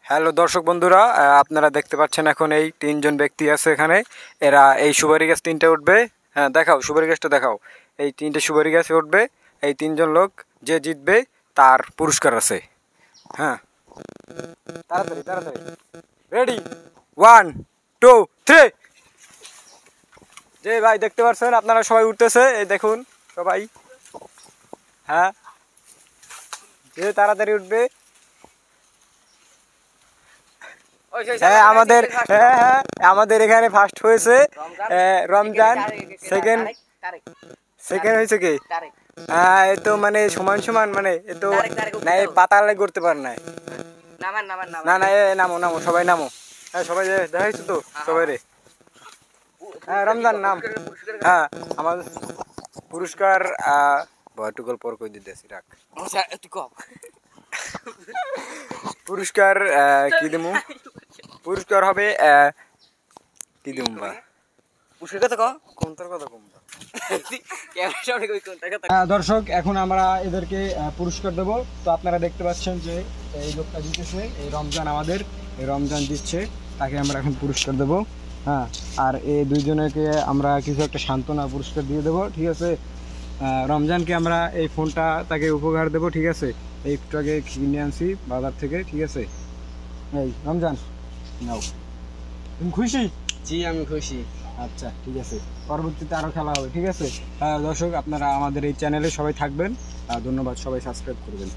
Hello দর্শক বন্ধুরা, আপনারা দেখতে পাচ্ছেন এখন এই তিনজন ব্যক্তি আছে এখানে। এরা এই সুপারি গাছ তিনটে উঠবে। হ্যাঁ দেখাও, সুপারি গাছটা দেখাও। এই তিনটে সুপারি গাছে উঠবে এই তিনজন লোক। যে জিতবে তার পুরস্কার আছে। হ্যাঁ তাড়াতাড়ি তাড়াতাড়ি, রেডি, 1 2 3। যে ভাই দেখতে পাচ্ছেন আপনারা সবাই উঠতেছে, এই দেখুন সবাই। হ্যাঁ যে তাড়াতাড়ি উঠবে। হ্যাঁ আমাদের এখানে ফার্স্ট হয়েছে রমজান, সেকেন্ড হয়েছে কি? হ্যাঁ এ তো মানে সমান সমান, মানে এ তো না, এই পাতালে করতে পার না। না না এ নামো নামো, সবাই নামো। হ্যাঁ সবাই দেখাইছো তো সবাই রে। হ্যাঁ রমজান নাম। হ্যাঁ আমার পুরস্কার বয়টুকল পর কই দিতেছি, রাখ। পুরস্কার কি দেবো? পুরস্কার হবে কি দেবো বা দর্শক, এখন আমরা এদেরকে পুরস্কার দেবো। তো আপনারা দেখতে পাচ্ছেন যে এই লোকটা জিতেছে, এই রমজান আমাদের, এই রমজান দিচ্ছে, তাকে আমরা এখন পুরস্কার দেবো। হ্যাঁ আর এই দুইজনকে আমরা কিছু একটা সান্ত্বনা পুরস্কার দিয়ে দেবো, ঠিক আছে। রমজানকে আমরা এই ফোনটা তাকে উপহার দেবো, ঠিক আছে। এই একটু আগে কিনে আনছি বাজার থেকে, ঠিক আছে। এই রমজান নাও, তুমি খুশি? জি আমি খুশি। আচ্ছা ঠিক আছে, পরবর্তীতে আরো খেলা হবে, ঠিক আছে। দর্শক আপনারা আমাদের এই চ্যানেলে সবাই থাকবেন, ধন্যবাদ, সবাই সাবস্ক্রাইব করবেন।